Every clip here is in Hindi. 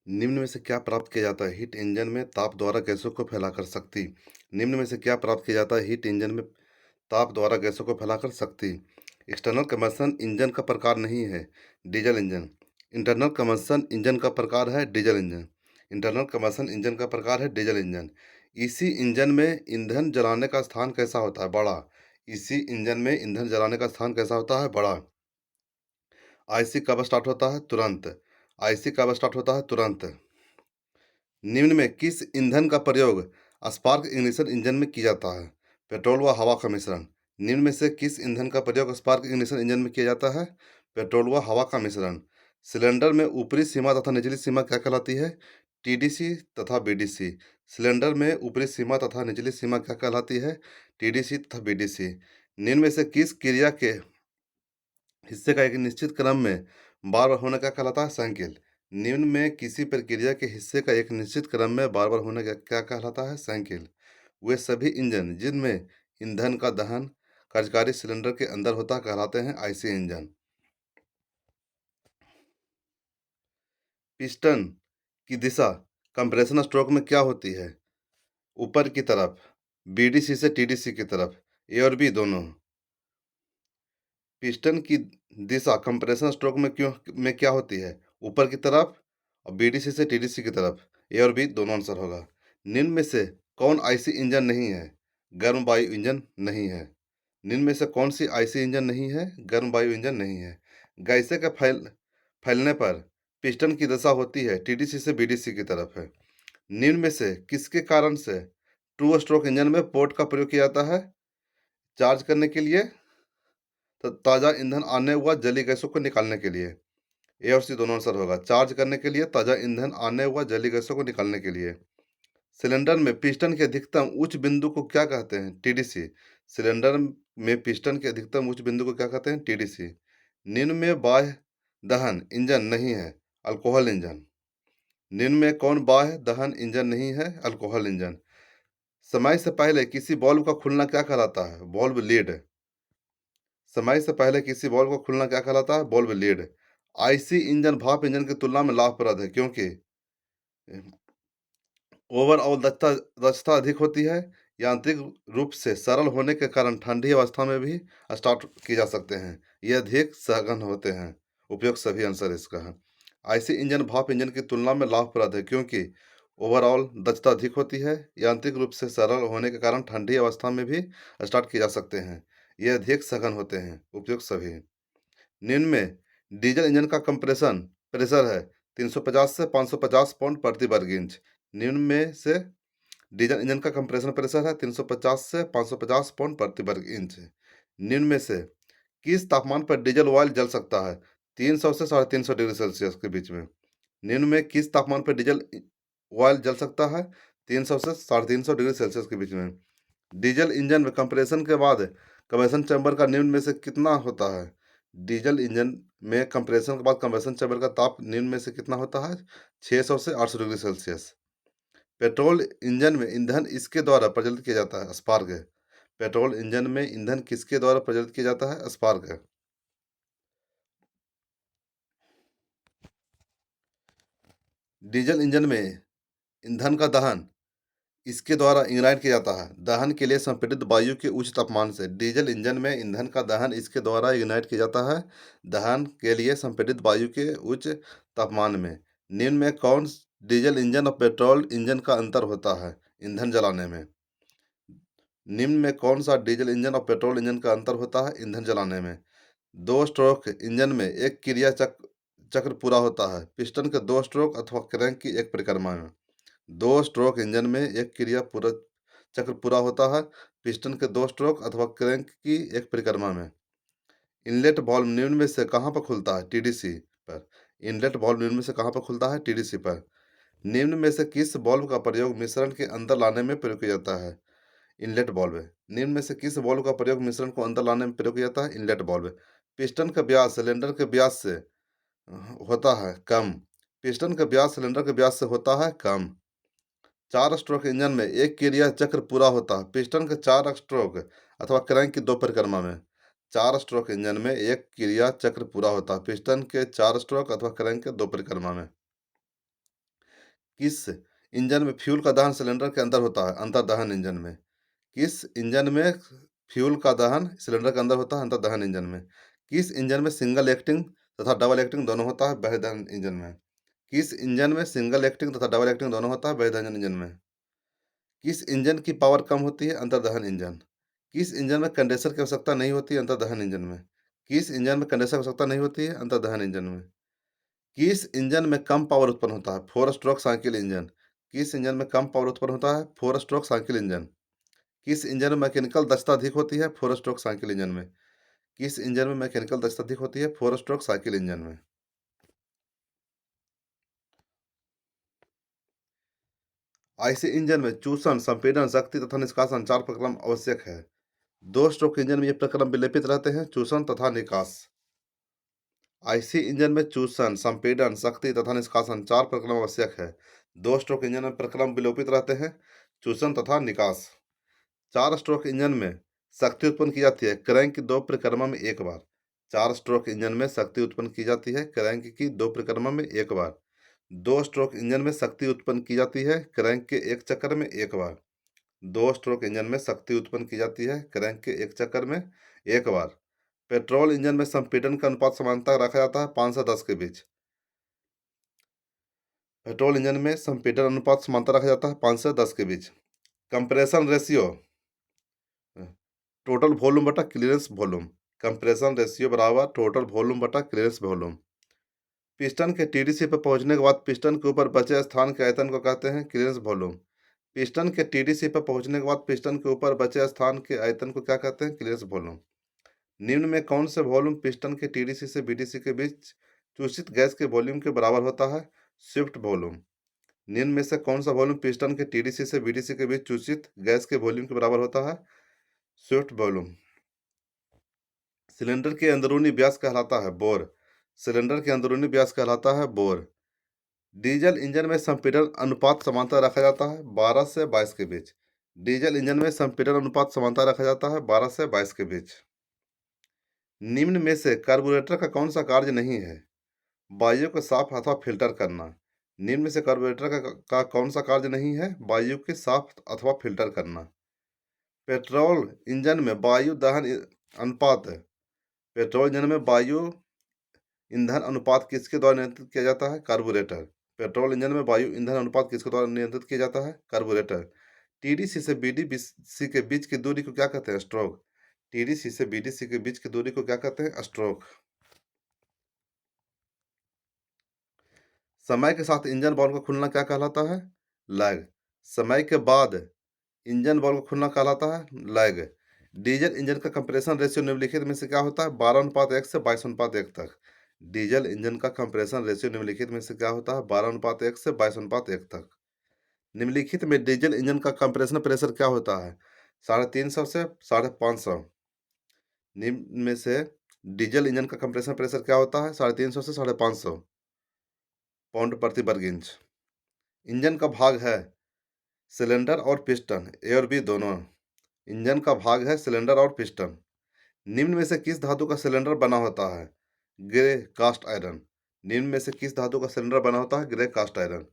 निम्न में से क्या प्राप्त किया जाता है? हीट इंजन में ताप द्वारा गैसों को फैलाकर शक्ति। निम्न में से क्या प्राप्त किया जाता है? हीट इंजन में ताप द्वारा गैसों को फैलाकर शक्ति। एक्सटर्नल कंबशन इंजन का प्रकार नहीं है, diesel engine. Internal combustion engine का प्रकार है diesel engine. Internal combustion engine का प्रकार है डीजल इंजन। इसी इंजन में ईंधन जलाने का स्थान कैसा होता है? बड़ा। इसी इंजन में ईंधन जलाने का स्थान कैसा होता है? बड़ा। आईसी कब स्टार्ट होता है? तुरंत। आईसी कब स्टार्ट होता है? तुरंत। निम्न में किस ईंधन का प्रयोग स्पार्क इग्निशन इंजन में किया जाता है? पेट्रोल व हवा का मिश्रण। निम्न में से किस ईंधन का प्रयोग स्पार्क इग्निशन इंजन में किया जाता है? पेट्रोल व हवा का मिश्रण। सिलेंडर में ऊपरी सीमा तथा निचली सीमा क्या कहलाती है? टीडीसी तथा बीडीसी। सिलेंडर में ऊपरी सीमा तथा निचली सीमा क्या कहलाती है? टीडीसी तथा बीडीसी। निम्न में से किस क्रिया के हिस्से का एक निश्चित क्रम में बार बार होना क्या कहलाता है? साइकिल। निम्न में किसी प्रक्रिया के हिस्से का एक निश्चित क्रम में बार बार होना क्या क्या कहलाता है? साइकिल। वे सभी इंजन जिनमें ईंधन का दहन कार्यकारी सिलेंडर के अंदर होता है कहलाते हैं आईसी इंजन। पिस्टन की दिशा कंप्रेशन स्ट्रोक में क्या होती है? ऊपर की तरफ, बीडीसी से टीडीसी की तरफ, ए और बी दोनों। पिस्टन की दिशा कंप्रेशन स्ट्रोक में क्या होती है? ऊपर की तरफ और बीडीसी से टीडीसी की तरफ। ए और बी दोनों आंसर होगा। निम्न में से कौन आईसी इंजन नहीं है? गर्म वायु इंजन नहीं है। निम्न में से कौन सी आईसी इंजन नहीं है? गर्म वायु इंजन नहीं है। गैसें का फैलने पर पिस्टन की दशा होती है टीडीसी से बीडीसी की तरफ है। निम्न में से किसके कारण से टू स्ट्रोक इंजन में पोर्ट का प्रयोग किया जाता है? चार्ज करने के लिए, तो ताज़ा ईंधन आने हुआ जली गैसों को निकालने के लिए। ए और सी दोनों आंसर होगा। चार्ज करने के लिए, ताज़ा ईंधन आने हुआ जली गैसों को निकालने के लिए। सिलेंडर में पिस्टन के अधिकतम उच्च बिंदु को क्या कहते हैं? टीडीसी। सिलेंडर में पिस्टन के अधिकतम उच्च बिंदु को क्या कहते हैं? टीडीसी। निम्न में बाह्य दहन इंजन नहीं है, अल्कोहल इंजन। निम्न में कौन बाह्य दहन इंजन नहीं है? Alcohol engine. समय से पहले किसी बॉल्व का खुलना क्या कहलाता है? Valve lead. समय से पहले किसी बॉल्व का खुलना क्या कहलाता है? Valve lead. आईसी इंजन भाप इंजन की तुलना में लाभप्रद है क्योंकि ओवरऑल दक्षता अधिक होती है। यांत्रिक रूप से सरल होने के कारण ठंडी अवस्था में भी स्टार्ट किए जा सकते हैं। ये अधिक सघन होते हैं। उपयुक्त सभी आंसर इसका है। आईसी इंजन भाप इंजन की तुलना में लाभप्रद है क्योंकि ओवरऑल दक्षता अधिक होती है। यांत्रिक रूप से सरल होने के कारण ठंडी अवस्था में भी स्टार्ट किए जा सकते हैं। ये अधिक सघन होते हैं। उपयुक्त सभी। निम्न में डीजल इंजन का कंप्रेशन प्रेशर है 350 से 550 पाउंड प्रति वर्ग इंच। निम्न में से डीजल इंजन का कंप्रेशन प्रेशर है 350 से 550 पाउंड प्रति वर्ग इंच। निम्न में से किस तापमान पर डीजल ऑयल जल सकता है? 300 से 350 डिग्री सेल्सियस के बीच में। निम्न में किस तापमान पर डीजल ऑयल जल सकता है? 300 से 350 डिग्री सेल्सियस के बीच में। डीजल इंजन में कंप्रेशन के बाद कंबेशन चैम्बर का निम्न में से कितना होता है? डीजल इंजन में कंप्रेशन के बाद कंबेशन चैम्बर का ताप निम्न में से कितना होता है? 600 से 800 डिग्री सेल्सियस। पेट्रोल इंजन में ईंधन इसके द्वारा प्रज्वलित किया जाता है? स्पार्क है। पेट्रोल इंजन में ईंधन किसके द्वारा प्रज्वलित किया जाता है? स्पार्क है। डीजल इंजन में ईंधन का दहन इसके द्वारा इग्नाइट किया जाता है? दहन के लिए संपीड़ित वायु के उच्च तापमान से। डीजल इंजन में ईंधन का दहन इसके द्वारा इग्नाइट किया जाता है? दहन के लिए संपीड़ित वायु के उच्च तापमान में। निम्न में कौन डीजल इंजन और पेट्रोल इंजन का अंतर होता है ईंधन जलाने में? निम्न में कौन सा डीजल इंजन और पेट्रोल इंजन का अंतर होता है ईंधन जलाने में? दो स्ट्रोक इंजन में एक क्रिया चक्र पूरा होता है पिस्टन के दो स्ट्रोक अथवा क्रैंक की एक परिक्रमा में। दो स्ट्रोक इंजन में एक क्रिया पूरा चक्र पूरा होता है पिस्टन के दो स्ट्रोक अथवा क्रैंक की एक परिक्रमा में। इनलेट वाल्व निम्न में से कहाँ पर खुलता है? टीडीसी पर। इनलेट वाल्व निम्न में से कहाँ पर खुलता है? टीडीसी पर। निम्न में से किस वाल्व का प्रयोग मिश्रण के अंदर लाने में प्रयोग किया जाता है? Inlet valve. निम्न में से किस वाल्व का प्रयोग मिश्रण को अंदर लाने में प्रयोग किया जाता है? Inlet valve. पिस्टन का व्यास सिलेंडर के व्यास से होता है कम। पिस्टन का व्यास सिलेंडर के व्यास से होता है कम। चार स्ट्रोक इंजन में एक क्रिया चक्र पूरा होता है पिस्टन के चार स्ट्रोक अथवा क्रैंक की दो परिक्रमा में। चार स्ट्रोक इंजन में एक क्रिया चक्र पूरा होता है पिस्टन के चार स्ट्रोक अथवा क्रैंक के दो परिक्रमा में। किस इंजन में फ्यूल का दहन सिलेंडर के अंदर होता है, अंतर्दहन इंजन में? किस इंजन में फ्यूल का दहन सिलेंडर के अंदर होता है, अंतर्दहन इंजन में? किस इंजन में सिंगल एक्टिंग तथा डबल एक्टिंग दोनों होता है, बाह्य दहन इंजन में? किस इंजन में सिंगल एक्टिंग तथा डबल एक्टिंग दोनों होता है, बाह्य दहन इंजन में? किस इंजन की पावर कम होती है, अंतर्दहन इंजन? किस इंजन में कंडेंसर की आवश्यकता नहीं होती है, अंतर्दहन इंजन में? किस इंजन में कंडेंसर की आवश्यकता नहीं होती है, अंतर्दहन इंजन में? किस इंजन में कम पावर उत्पन्न होता है, फोर स्ट्रोक साइकिल इंजन? किस इंजन में कम पावर उत्पन्न होता है, फोर स्ट्रोक साइकिल इंजन? किस इंजन में मैकेनिकल दक्षता अधिक होती है, फोर स्ट्रोक साइकिल इंजन में? किस इंजन में मैकेनिकल दक्षता अधिक होती है, फोर स्ट्रोक साइकिल इंजन में? आईसी इंजन में चूषण, संपीड़न, शक्ति तथा निष्कासन 4 प्रक्रम आवश्यक है। 2 स्ट्रोक इंजन में ये प्रक्रम विलेपित रहते हैं, चूषण तथा निकास। आईसी इंजन में चूषण, संपीड़न, शक्ति तथा निष्कासन 4 प्रक्रम आवश्यक है। 2 स्ट्रोक इंजन में प्रक्रम विलोपित रहते हैं, चूषण तथा निकास। 4 स्ट्रोक इंजन में शक्ति उत्पन्न की जाती है क्रैंक की 2 परिक्रमा में एक बार। 4 स्ट्रोक इंजन में शक्ति उत्पन्न की जाती है क्रैंक की 2 परिक्रमा में एक बार। 2 स्ट्रोक इंजन में शक्ति उत्पन्न की जाती है क्रैंक के एक चक्कर में एक बार। 2 स्ट्रोक इंजन में शक्ति उत्पन्न की जाती है क्रैंक के एक चक्कर में एक बार। पेट्रोल इंजन में संपीड़न का अनुपात समानता रखा जाता है 5 से 10 के बीच। पेट्रोल इंजन में संपीड़न अनुपात समानता रखा जाता है 5 से 10 के बीच। कंप्रेशन रेशियो, टोटल वॉल्यूम बटा क्लियरेंस वॉल्यूम। कंप्रेशन रेशियो बराबर टोटल वॉल्यूम बटा क्लियरेंस वॉल्यूम। पिस्टन के टीडीसी पर पहुंचने के बाद पिस्टन के ऊपर बचे स्थान के आयतन को कहते हैं क्लियरेंस वॉल्यूम। पिस्टन के टीडीसी पर पहुंचने के बाद पिस्टन के ऊपर बचे स्थान के आयतन को क्या कहते हैं, क्लियरेंस वॉल्यूम। निम्न में कौन से वॉल्यूम पिस्टन के टीडीसी से बीडीसी के बीच चूषित गैस के वॉल्यूम के बराबर होता है, स्विफ्ट वॉल्यूम। निम्न में से कौन सा वॉल्यूम पिस्टन के टीडीसी से बीडीसी के बीच चूषित गैस के वॉल्यूम के बराबर होता है, स्विफ्ट वॉल्यूम। सिलेंडर के अंदरूनी व्यास कहलाता है बोर। सिलेंडर के अंदरूनी व्यास कहलाता है बोर। डीजल इंजन में संपीड़न अनुपात समानता रखा जाता है 12 से 22 के बीच। डीजल इंजन में संपीड़न अनुपात समानता रखा जाता है 12 से 22 के बीच। निम्न में से कार्बोरेटर का कौन सा कार्य नहीं है, वायु को साफ अथवा फिल्टर करना। निम्न में से कार्बोरेटर का कौन सा कार्य नहीं है, वायु के साफ अथवा फिल्टर करना। पेट्रोल इंजन में वायु दहन अनुपात, पेट्रोल इंजन में वायु ईंधन अनुपात किसके द्वारा नियंत्रित किया जाता है, कार्बोरेटर। पेट्रोल इंजन में वायु ईंधन अनुपात किसके द्वारा नियंत्रित किया जाता है, कार्बोरेटर। टीडीसी से बीडीसी के बीच की दूरी को क्या कहते हैं, स्ट्रोक। टीडीसी से बीडीसी के बीच की दूरी को क्या कहते हैं, स्ट्रोक। समय के साथ इंजन वाल्व का खुलना क्या कहलाता है, लैग। समय के बाद इंजन वाल्व का खुलना कहलाता है लैग। डीजल इंजन का कंप्रेशन रेशियो निम्नलिखित में से क्या होता है, 12:1 से 22:1 तक। डीजल इंजन का कंप्रेशन रेशियो निम्नलिखित में से क्या होता है, 12:1 से 22:1 तक। निम्नलिखित में डीजल इंजन का कंप्रेशन प्रेशर क्या होता है, 350 से 550। निम्न में से डीजल इंजन का कंप्रेशन प्रेशर क्या होता है, 350 से 550 पाउंड प्रति वर्ग इंच। इंजन का भाग है सिलेंडर और पिस्टन, ए और बी दोनों। इंजन का भाग है सिलेंडर और पिस्टन। निम्न में से किस धातु का सिलेंडर बना होता है, ग्रे कास्ट आयरन। निम्न में से किस धातु का सिलेंडर बना होता है, grey cast iron.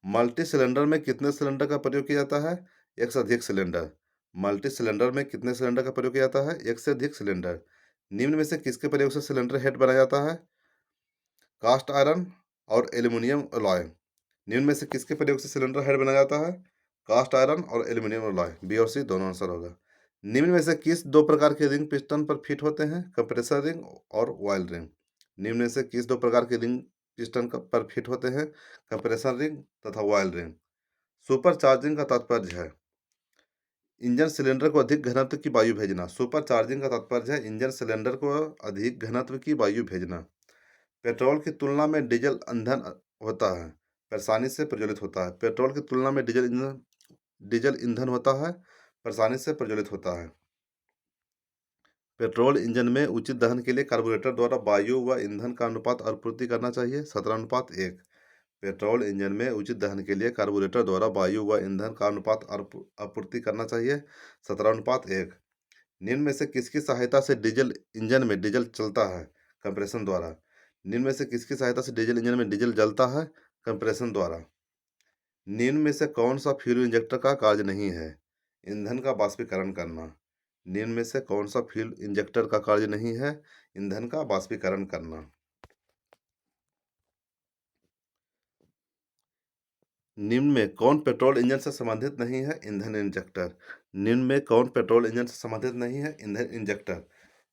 Multi cylinder में कितने सिलेंडर का प्रयोग किया जाता है, एक से अधिक सिलेंडर। मल्टी सिलेंडर में कितने सिलेंडर का प्रयोग किया जाता है, एक से अधिक सिलेंडर। निम्न में से किसके प्रयोग से सिलेंडर हेड बनाया जाता है, कास्ट आयरन और एल्यूमिनियम अलॉय। निम्न में से किसके प्रयोग से सिलेंडर हेड बनाया जाता है, कास्ट आयरन और एल्यूमिनियम अलॉय। बी और सी दोनों आंसर होगा। निम्न में से किस दो प्रकार के रिंग पिस्टन पर फिट होते हैं, कंप्रेसर रिंग और ऑयल रिंग। निम्न में से किस दो प्रकार के रिंग पिस्टन पर फिट होते हैं, कंप्रेसर रिंग तथा ऑयल रिंग। सुपर चार्जिंग का तात्पर्य है इंजन सिलेंडर को अधिक घनत्व की वायु भेजना। सुपर चार्जिंग का तात्पर्य है इंजन सिलेंडर को अधिक घनत्व की वायु भेजना। पेट्रोल की तुलना में डीजल ईंधन होता है, परेशानी से प्रज्वलित होता है। पेट्रोल की तुलना में डीजल ईंधन होता है, परेशानी से प्रज्वलित होता है। पेट्रोल इंजन में उचित दहन के लिए कार्बोरेटर द्वारा वायु व ईंधन का अनुपात आपूर्ति करना चाहिए, 17:1। पेट्रोल इंजन में उचित दहन के लिए कार्बोरेटर द्वारा वायु व ईंधन का अनुपात आपूर्ति करना चाहिए, 17:1। निम्न में से किसकी सहायता से डीजल इंजन में डीजल चलता है, कंप्रेशन द्वारा। निम्न में से किसकी सहायता से डीजल इंजन में डीजल जलता है, कंप्रेशन द्वारा। निम्न में से कौन सा फ्यूल इंजेक्टर का कार्य नहीं है? ईंधन का बाष्पीकरण करना। निम्न में से कौन सा फ्यूल इंजेक्टर का कार्य नहीं है? ईंधन का बाष्पीकरण करना। निम्न में कौन पेट्रोल इंजन से संबंधित नहीं है? ईंधन इंजेक्टर। निम्न में कौन पेट्रोल इंजन से संबंधित नहीं है? ईंधन इंजेक्टर।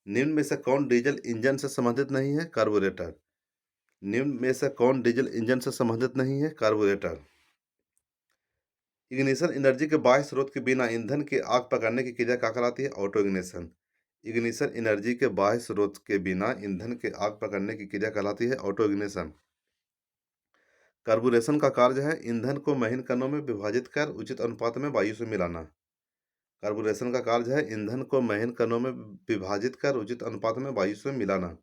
निम्न में से कौन डीजल इंजन से संबंधित नहीं है? कार्बोरेटर। निम्न में से कौन डीजल इंजन से संबंधित नहीं है? कार्बोरेटर। इग्निशन एनर्जी के बाह्य स्रोत के बिना ईंधन की आग पकड़ने की क्रिया क्या कहलाती है? Auto ignition. इग्निशन एनर्जी के बाह्य स्रोत के बिना ईंधन की आग पकड़ने की क्रिया कहलाती है ऑटो इग्निशन। कार्बोरेशन का कार्य है ईंधन को महीन कणों में विभाजित कर उचित अनुपात में वायु से मिलाना। कार्बोरेशन का कार्य है ईंधन को महीन कणों में विभाजित कर उचित अनुपात में वायु से मिलाना।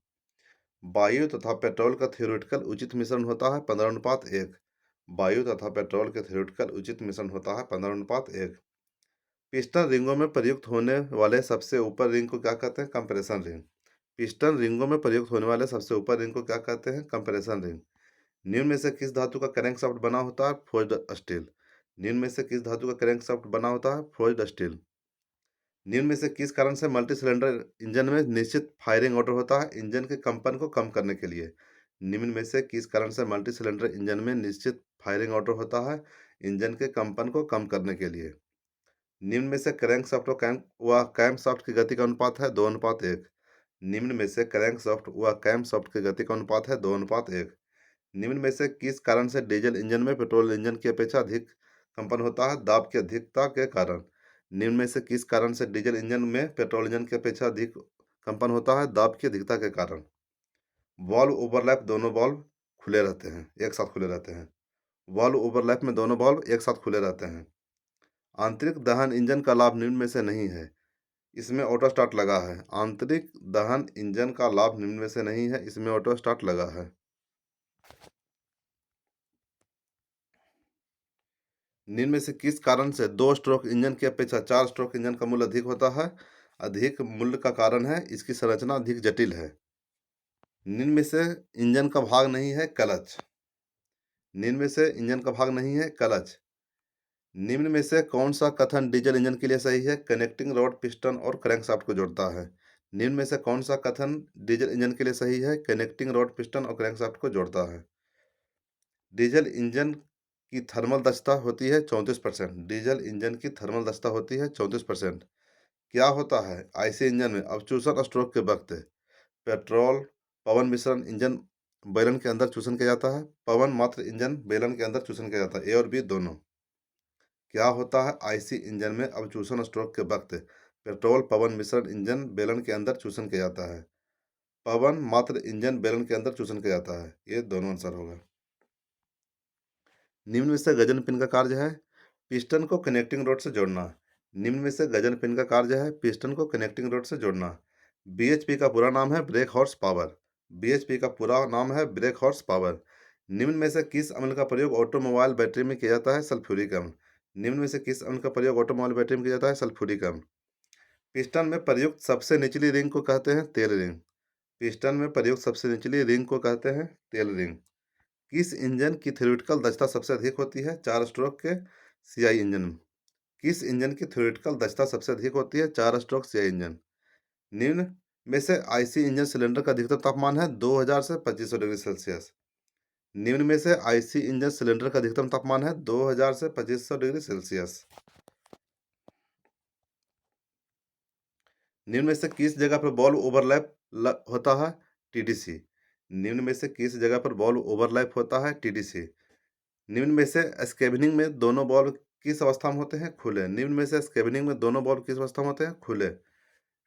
वायु तथा पेट्रोल का थियोरेटिकल उचित मिश्रण होता है 15:1। वायु तथा पेट्रोल के थियोरेटिकल उचित मिश्रण होता है 15:1। पिस्टन रिंगों में प्रयुक्त होने वाले सबसे ऊपर रिंग को क्या कहते हैं? Compression ring. पिस्टन रिंगों में प्रयुक्त होने वाले सबसे ऊपर रिंग को क्या कहते हैं? Compression ring. निम्न में से किस धातु का क्रैंकशाफ्ट बना होता है? Forged steel. निम्न में से किस धातु का क्रैंकशाफ्ट बना होता है? Forged steel. निम्न में से किस कारण से मल्टी सिलेंडर इंजन में निश्चित फायरिंग ऑर्डर होता है? इंजन के कंपन को कम करने के लिए। निम्न में से किस कारण से मल्टी सिलेंडर इंजन में निश्चित फायरिंग ऑर्डर होता है? इंजन के कंपन को कम करने के लिए। निम्न में से क्रैंकशाफ्ट व कैमशाफ्ट की गति का अनुपात है 2:1। निम्न में से क्रैंकशाफ्ट व कैमशाफ्ट की गति का अनुपात है 2:1। निम्न में से किस कारण से डीजल इंजन में पेट्रोल इंजन की अपेक्षा अधिक कंपन होता है? दाब की अधिकता के कारण। निम्न में से किस कारण से डीजल इंजन में पेट्रोल इंजन की अपेक्षा अधिक कंपन होता है? दाब की अधिकता के कारण। वॉल्व ओवरलैप दोनों वॉल्व खुले रहते हैं, एक साथ खुले रहते हैं। वॉल्व ओवरलैप में दोनों वॉल्व एक साथ खुले रहते हैं। आंतरिक दहन इंजन का लाभ निम्न में से नहीं है। इसमें ऑटो स्टार्ट लगा है। आंतरिक दहन इंजन का लाभ निम्न में से नहीं है, इसमें ऑटो स्टार्ट लगा है। निम्न में से किस कारण से 2 स्ट्रोक इंजन की अपेक्षा 4 स्ट्रोक इंजन का मूल्य अधिक होता है? अधिक मूल्य का कारण है इसकी संरचना अधिक जटिल है। निम्न में से इंजन का भाग नहीं है क्लच। निम्न में से इंजन का भाग नहीं है क्लच। निम्न में से कौन सा कथन डीजल इंजन के लिए सही है? कनेक्टिंग रॉड पिस्टन और क्रैंकशाफ्ट को जोड़ता है। निम्न में से कौन सा कथन डीजल इंजन के लिए सही है? कनेक्टिंग रॉड पिस्टन और क्रैंकशाफ्ट को जोड़ता है। डीजल इंजन की थर्मल दक्षता होती है 34%। डीजल इंजन की थर्मल दक्षता होती है 34%। क्या होता है आईसी इंजन में अवचूषण स्ट्रोक के वक्त? पेट्रोल पवन मिश्रण इंजन बेलन के अंदर चूषण किया जाता है। पवन मात्र इंजन बेलन के अंदर चूषण किया जाता है। ए और बी दोनों। क्या होता है आईसी इंजन में अवचूषण स्ट्रोक के वक्त? पेट्रोल पवन मिश्रण इंजन बेलन के अंदर चूषण किया जाता है। पवन मात्र इंजन बेलन के अंदर चूषण किया जाता है। ये दोनों आंसर होगा। निम्न में से गजन पिन का कार्य है पिस्टन को कनेक्टिंग रोड से जोड़ना। निम्न में से गजन पिन का कार्य है पिस्टन को कनेक्टिंग रोड से जोड़ना। बीएचपी का पूरा नाम है ब्रेक हॉर्स पावर। बीएचपी का पूरा नाम है ब्रेक हॉर्स पावर। निम्न में से किस अम्ल का प्रयोग ऑटोमोबाइल बैटरी में किया जाता है? सल्फ्यूरिक अम्ल। निम्न में से किस अम्ल का प्रयोग ऑटोमोबाइल बैटरी में किया जाता है? सल्फ्यूरिक अम्ल। पिस्टन में प्रयुक्त सबसे निचली रिंग को कहते हैं तेल रिंग। पिस्टन में प्रयुक्त सबसे निचली रिंग को कहते हैं तेल रिंग। किस इंजन की थ्योरेटिकल दक्षता सबसे अधिक होती है? 4 स्ट्रोक के सीआई इंजन। किस इंजन की थ्योरेटिकल दक्षता सबसे अधिक होती है? 4 स्ट्रोक सीआई इंजन। निम्न में से आईसी इंजन सिलेंडर का अधिकतम तापमान है 2000 से 2500 डिग्री सेल्सियस। निम्न में से आईसी इंजन सिलेंडर का अधिकतम तापमान है 2000 से 2500 डिग्री सेल्सियस। निम्न में से किस जगह पर बॉल ओवरलैप होता है? टीडीसी। निम्न में से किस जगह पर बॉल ओवरलैप होता है? टीडीसी। निम्न में से स्कैबिनिंग में दोनों बॉल किस अवस्था में होते हैं? खुले। निम्न में से स्कैबिनिंग में दोनों बॉल किस अवस्था में होते हैं? खुले।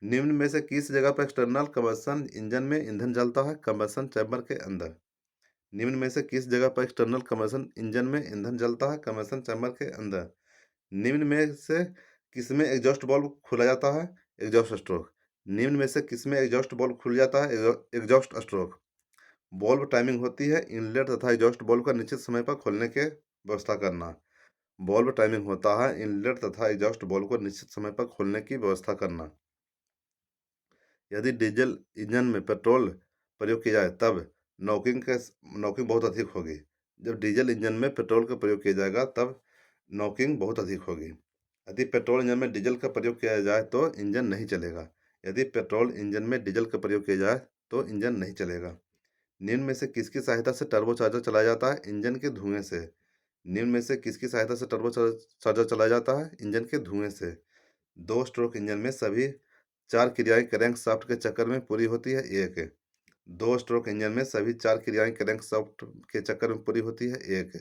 निम्न में से किस जगह पर एक्सटर्नल कंबशन इंजन में ईंधन जलता है? कंबशन चैम्बर के अंदर। निम्न में से किस जगह पर एक्सटर्नल कंबशन इंजन में ईंधन जलता है? कंबशन चैम्बर के अंदर। निम्न में से किसमें एग्जॉस्ट बॉल्व खुला जाता है? Exhaust stroke. निम्न में से किसमें एग्जॉस्ट बॉल्व खुल जाता है? Exhaust stroke. बॉल्व टाइमिंग होती है इनलेट तथा एग्जॉस्ट बॉल्व का निश्चित समय पर खोलने के व्यवस्था करना। बॉल्व टाइमिंग होता है इनलेट तथा एग्जॉस्ट बॉल्व को निश्चित समय पर खोलने की व्यवस्था करना। यदि डीजल इंजन में पेट्रोल प्रयोग किया जाए तब नॉकिंग बहुत अधिक होगी। जब डीजल इंजन में पेट्रोल का प्रयोग किया जाएगा तब नॉकिंग बहुत अधिक होगी। यदि पेट्रोल इंजन में डीजल का प्रयोग किया जाए तो इंजन नहीं चलेगा। यदि पेट्रोल इंजन में डीजल का प्रयोग किया जाए तो इंजन नहीं चलेगा। निम्न में से किसकी सहायता से टर्बोचार्जर चलाया जाता है? इंजन के धुएं से। निम्न में से किसकी सहायता से टर्बोचार्जर चलाया जाता है? इंजन के धुएं से। दो स्ट्रोक इंजन में सभी चार क्रियाएं क्रैंकशाफ्ट के चक्कर में पूरी होती है। एक दो स्ट्रोक इंजन में सभी चार क्रियाएं क्रैंकशाफ्ट के चक्कर में पूरी होती है। एक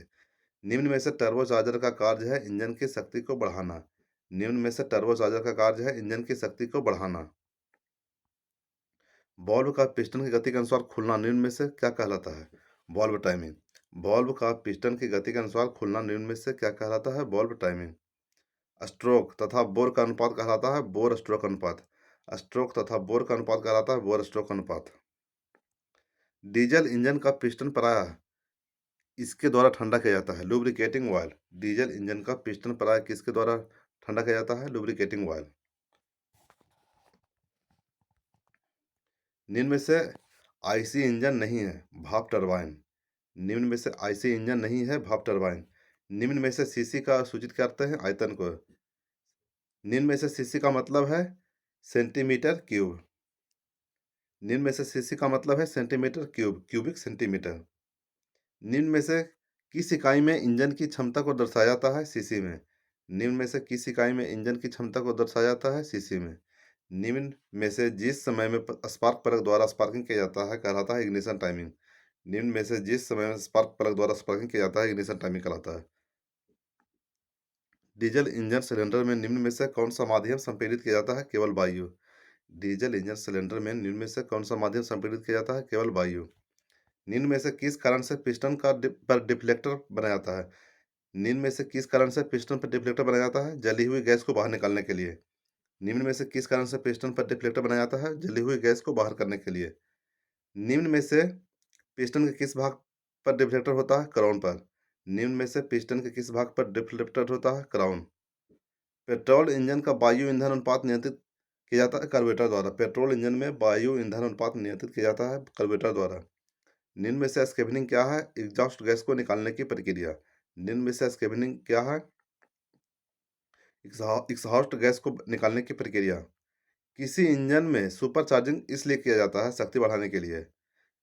निम्न में से टर्बोचार्जर का कार्य है इंजन की शक्ति को बढ़ाना। निम्न में से टर्बोचार्जर का कार्य है इंजन की शक्ति को बढ़ाना। बॉल्व का पिस्टन की गति के अनुसार खुलना निम्न में से क्या कहलाता है? Valve timing. बॉल्व का पिस्टन की गति के अनुसार खुलना निम्न में से क्या कहलाता है? Valve timing. स्ट्रोक तथा बोर का अनुपात कहलाता है बोर स्ट्रोक अनुपात। स्ट्रोक तथा बोर का अनुपात कहलाता है बोर स्ट्रोक अनुपात। डीजल इंजन का पिस्टन प्रायः इसके द्वारा ठंडा किया जाता है? Lubricating oil. डीजल इंजन का पिस्टन प्रायः किसके द्वारा ठंडा किया जाता है? Lubricating oil. निम्न में से आईसी इंजन नहीं है, भाप टरबाइन। निम्न में से आईसी इंजन नहीं है, भाप टरबाइन। निम्न में से सीसी का सूचित करते हैं आयतन को। निम्न में से सीसी का मतलब है सेंटीमीटर क्यूब। निम्न में से सीसी का मतलब है सेंटीमीटर क्यूब, क्यूबिक सेंटीमीटर। निम्न में से किस इकाई में इंजन की क्षमता को दर्शाया जाता है? सीसी में। निम्न में से किस इकाई में इंजन की क्षमता को दर्शाया जाता है? सीसी में। निम्न में से जिस समय में स्पार्क प्लग द्वारा स्पार्किंग किया जाता है कहलाता है इग्निशन टाइमिंग। निम्न में से जिस समय में स्पार्क प्लग द्वारा स्पार्किंग किया जाता है इग्निशन टाइमिंग कहलाता है। डीजल इंजन सिलेंडर में निम्न में से कौन सा माध्यम संपीड़ित किया जाता है? केवल वायु। डीजल इंजन सिलेंडर में निम्न में से कौन सा माध्यम संपीड़ित किया जाता है? केवल वायु। निम्न में से किस कारण से पिस्टन का पर डिफ्लेक्टर बनाया जाता है? निम्न में से किस कारण से पिस्टन पर डिफ्लेक्टर बनाया जाता है? जली हुई गैस को बाहर निकालने के लिए। निम्न में से किस कारण से पिस्टन पर डिफ्लेक्टर बनाया जाता है? जली हुई गैस को बाहर करने के लिए। निम्न में से पिस्टन के किस भाग पर डिफ्लेक्टर होता है? क्राउन पर। निम्न में से पिस्टन के किस भाग पर डिफ्लेक्टर होता है? क्राउन। पेट्रोल इंजन का वायु ईंधन अनुपात नियंत्रित किया जाता है कार्बोरेटर द्वारा। पेट्रोल इंजन में वायु ईंधन अनुपात नियंत्रित किया जाता है कार्बोरेटर द्वारा। निम्न में से स्कैवेनिंग क्या है? एग्जॉस्ट गैस को निकालने की प्रक्रिया। निम्न में से स्कैवेनिंग क्या है? एग्जॉस्ट गैस को निकालने की प्रक्रिया। किसी इंजन में सुपर चार्जिंग इसलिए किया जाता है शक्ति बढ़ाने के लिए।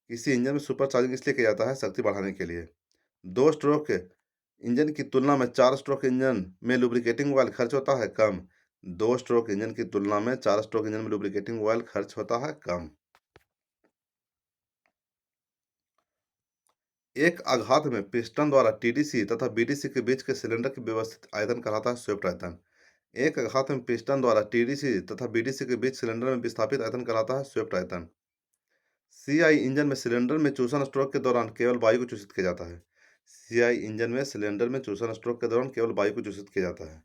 किसी इंजन में सुपर चार्जिंग इसलिए किया जाता है शक्ति बढ़ाने के लिए। दो स्ट्रोक इंजन की तुलना में चार स्ट्रोक इंजन में लुब्रिकेटिंग ऑयल खर्च होता है कम। दो स्ट्रोक इंजन की तुलना में चार स्ट्रोक इंजन में लुब्रिकेटिंग ऑयल खर्च होता है कम। एक आघात में पिस्टन द्वारा टीडीसी तथा बीडीसी के बीच के सिलेंडर के व्यवस्थित आयतन कहलाता है स्वेप्ट आयतन। एक आघात में पिस्टन द्वारा टीडीसी तथा बीडीसी के बीच सिलेंडर में विस्थापित आयतन कहलाता है स्वेप्ट आयतन। सीआई इंजन में सिलेंडर में चूषण स्ट्रोक के दौरान केवल वायु को चूषित किया जाता है। सीआई इंजन में सिलेंडर में चूषण स्ट्रोक के दौरान केवल वायु को चूषित किया जाता है।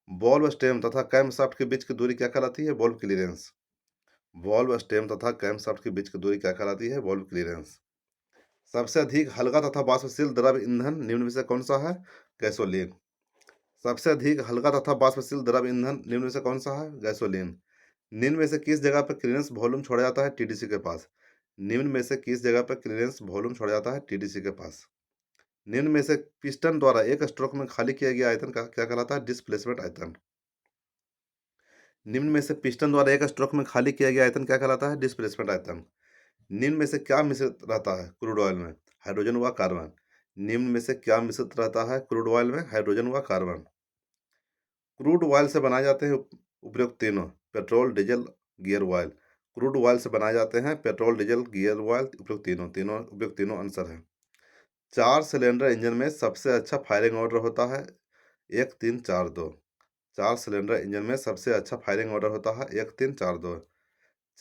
बॉल्व स्टेम तथा कैमशाफ्ट के बीच की दूरी क्या कहलाती है? Valve clearance. बॉल्व स्टेम तथा कैमशाफ्ट के बीच की दूरी क्या कहलाती है? Valve clearance. सबसे अधिक हल्का तथा वाष्पशील द्रव ईंधन निम्न में से कौन सा है? गैसोलीन। सबसे अधिक हल्का तथा वाष्पशील द्रव ईंधन निम्न में से कौन सा है? गैसोलीन। निम्न में से किस जगह पर क्लीयरेंस वॉल्यूम छोड़ा जाता है? टीडीसी के पास। निम्न में से किस जगह पर क्लीयरेंस वॉल्यूम छोड़ा जाता है? टीडीसी के पास। निम्न में से पिस्टन द्वारा एक स्ट्रोक में खाली किया गया आयतन का क्या कहलाता है? डिस्प्लेसमेंट आयतन। निम्न में से पिस्टन द्वारा एक स्ट्रोक में खाली किया गया आयतन क्या कहलाता है? डिस्प्लेसमेंट आयतन। निम्न में से क्या मिश्रित रहता है क्रूड ऑयल में? हाइड्रोजन व कार्बन। निम्न में से क्या मिश्रित रहता है क्रूड ऑयल में? हाइड्रोजन व कार्बन। क्रूड ऑयल से बनाए जाते हैं उपयुक्त तीनों: petrol, diesel, gear oil. Crude oil से बनाए जाते हैं पेट्रोल, डीजल, गियर ऑयल, उपयुक्त तीनों आंसर है। चार सिलेंडर इंजन में सबसे अच्छा फायरिंग ऑर्डर होता है 1-3-4-2। चार सिलेंडर इंजन में सबसे अच्छा फायरिंग ऑर्डर होता है 1-3-4-2।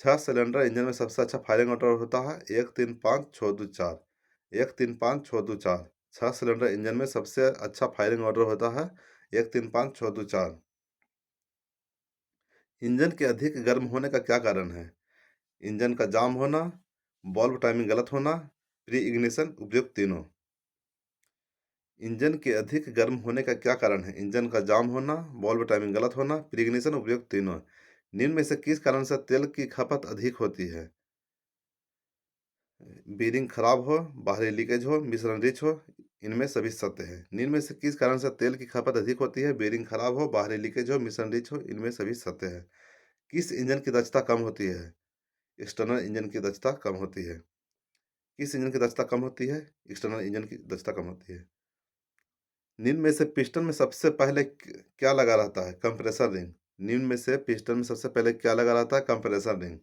छह सिलेंडर इंजन में सबसे अच्छा फायरिंग ऑर्डर होता है 1-3-5-6-2-4। 1-3-5-6-2-4। छह सिलेंडर इंजन में सबसे अच्छा फायरिंग ऑर्डर होता है 1-3-5-6-2-4। इंजन के अधिक गर्म होने का क्या कारण है? इंजन का जाम होना, वाल्व टाइमिंग गलत होना, प्री इग्निशन, उपयुक्त तीनों। इंजन के अधिक गर्म होने का क्या कारण है? इंजन का जाम होना, वाल्व टाइमिंग गलत होना, प्री इग्निशन, उपयुक्त तीनों। निम्न में से किस कारण से तेल की खपत अधिक होती है? बीरिंग खराब हो, बाहरी लीकेज हो, मिश्रण रिच हो, इनमें सभी सत्य है। निम्न में से किस कारण से तेल की खपत अधिक होती है? बेरिंग खराब हो, बाहरी लीकेज हो, मिशन रीच हो, इनमें सभी सत्य है। किस इंजन की दक्षता कम होती है? एक्सटर्नल इंजन की दक्षता कम होती है। किस इंजन की दक्षता कम होती है? एक्सटर्नल इंजन की दक्षता कम होती है। निम्न में से पिस्टन में सबसे पहले क्या लगा रहता है? Compressor ring. निम्न में से पिस्टन में सबसे पहले क्या लगा रहता है? Compressor ring.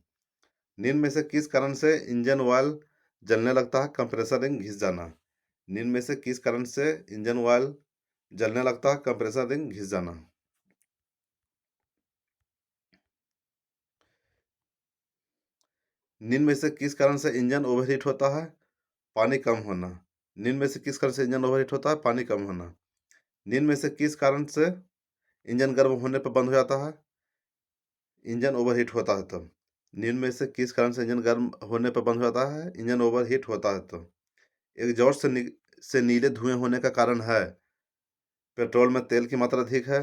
निम्न में से किस कारण से इंजन ऑयल जलने लगता है? कंप्रेसर रिंग घिस जाना। निम्न में से किस कारण से इंजन ऑयल जलने लगता है? कंप्रेसर रिंग घिस जाना। निम्न में से किस कारण से इंजन ओवरहीट होता है? पानी कम होना। निम्न में से किस कारण से इंजन ओवरहीट होता है? पानी कम होना। निम्न में से किस कारण से इंजन गर्म होने पर बंद हो जाता है? इंजन ओवरहीट होता है तब। निम्न में से किस कारण से इंजन गर्म होने पर बंद हो जाता है? इंजन ओवरहीट होता है तो। एग्जॉस्ट से नीले धुएं होने का कारण है? पेट्रोल में तेल की मात्रा अधिक है,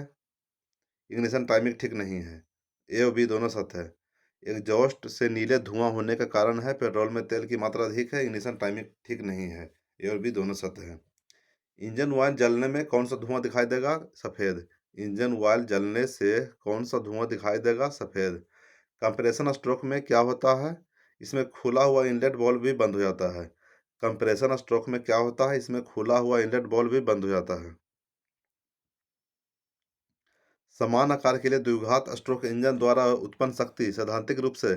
इग्निशन टाइमिंग ठीक नहीं है। ए और बी दोनों सत्य है। एग्जॉस्ट से नीले धुआं होने का कारण है पेट्रोल में तेल की मात्रा अधिक है, इग्निशन टाइमिंग ठीक नहीं है। ए और बी दोनों सत्य है। इंजन ऑयल जलने में कौन सा धुआं दिखाई देगा? सफ़ेद। इंजन ऑयल जलने से कौन सा धुआं दिखाई देगा? सफ़ेद। कंप्रेशन स्ट्रोक में क्या होता है? इसमें खुला हुआ इनलेट वाल्व भी बंद हो जाता है। कंप्रेशन स्ट्रोक में क्या होता है? इसमें खुला हुआ इनलेट वाल्व भी बंद हो जाता है। समान आकार के लिए द्विघात स्ट्रोक इंजन द्वारा उत्पन्न शक्ति सैद्धांतिक रूप से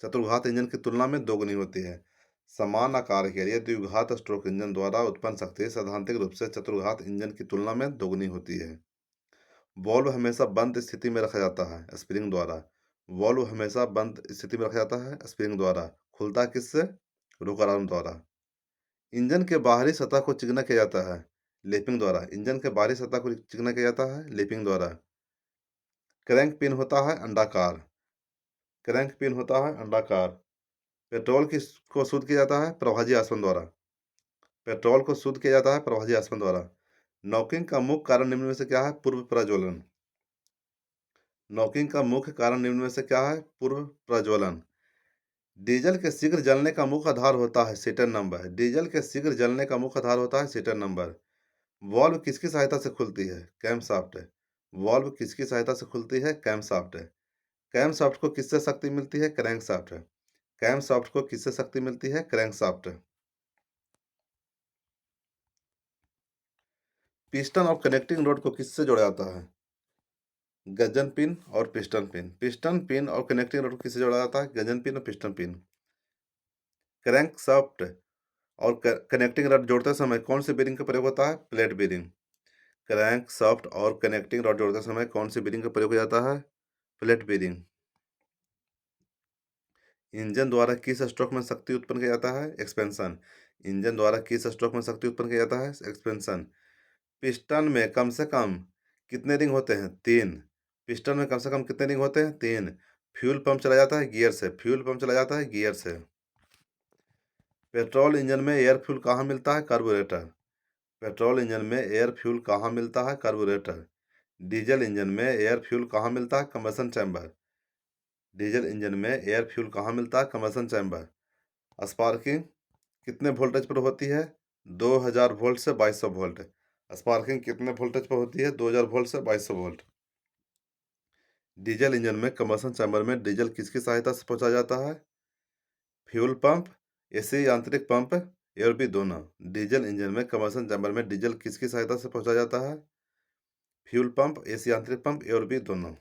चतुर्घात इंजन की तुलना में दोगुनी होती है। समान आकार के लिए द्विघात स्ट्रोक इंजन द्वारा उत्पन्न शक्ति सैद्धांतिक रूप से चतुर्घात इंजन की तुलना में दोगुनी होती है। वॉल्व हमेशा बंद स्थिति में रखा जाता है स्प्रिंग द्वारा। वॉल्व हमेशा बंद स्थिति में रखा जाता है स्प्रिंग द्वारा। खुलता है किससे? रोकर आर्म द्वारा। इंजन के बाहरी सतह को चिकना किया जाता है लेपिंग द्वारा। इंजन के बाहरी सतह को चिकना किया जाता है लेपिंग द्वारा। क्रैंक पिन होता है अंडाकार। क्रैंक पिन होता है अंडाकार। पेट्रोल को शुद्ध किया जाता है प्रभाजी आसवन द्वारा। पेट्रोल को शुद्ध किया जाता है प्रभाजी आसवन द्वारा। नॉकिंग का मुख्य कारण निम्न में से क्या है? पूर्व प्रज्वलन। नॉकिंग का मुख्य कारण निम्न में से क्या है? पूर्व प्रज्वलन। डीजल के शीघ्र जलने का मुख्य आधार होता है सेटन नंबर। डीजल के शीघ्र जलने का मुख्य आधार होता है सेटन नंबर। वॉल्व किसकी सहायता से खुलती है? कैमशाफ्ट। वॉल्व किसकी सहायता से खुलती है? कैमशाफ्ट। कैमशाफ्ट को किससे शक्ति मिलती है? क्रैंकशाफ्ट। कैमशाफ्ट को किससे शक्ति मिलती है? क्रैंकशाफ्ट। पिस्टन और कनेक्टिंग रोड को किससे जोड़ा जाता है? गजन पिन और पिस्टन पिन। पिस्टन पिन और कनेक्टिंग रोड को किससे जोड़ा जाता है? गजन पिन और पिस्टन पिन। क्रैंकशाफ्ट और कनेक्टिंग रड जोड़ते समय कौन से बेरिंग का प्रयोग होता है? Plate bearing. क्रैंकशाफ्ट और कनेक्टिंग रड जोड़ते समय कौन से बेरिंग का प्रयोग हो जाता है? Plate bearing. इंजन द्वारा किस स्ट्रोक में शक्ति उत्पन्न किया जाता है? एक्सपेंशन। इंजन द्वारा किस स्ट्रोक में शक्ति उत्पन्न किया जाता है? एक्सपेंशन। पिस्टन में कम से कम कितने रिंग होते हैं? 3। पिस्टन में कम से कम कितने रिंग होते हैं? 3। फ्यूल पंप चला जाता है गियर से। फ्यूल पंप चला जाता है गियर से। पेट्रोल इंजन में एयर फ्यूल कहाँ मिलता है? कार्बोरेटर। पेट्रोल इंजन में एयर फ्यूल कहाँ मिलता है? कार्बोरेटर। डीजल इंजन में एयर फ्यूल कहाँ मिलता है? Combustion chamber. डीजल इंजन में एयर फ्यूल कहाँ मिलता है? Combustion chamber. स्पार्किंग कितने वोल्टेज पर होती है? 2000 वोल्ट से 2200 वोल्ट। स्पार्किंग कितने वोल्टेज पर होती है? 2000 वोल्ट से 2200 वोल्ट। डीजल इंजन में कंबशन चैम्बर में डीजल किसकी सहायता से पहुंचाया जाता है? फ्यूल पंप, एसी यांत्रिक पंप, एयर भी दोनों। डीजल इंजन में कंबशन चैम्बर में डीजल किसकी सहायता से पहुंचाया जाता है? फ्यूल पंप, एसी यांत्रिक पंप, एयर भी दोनों।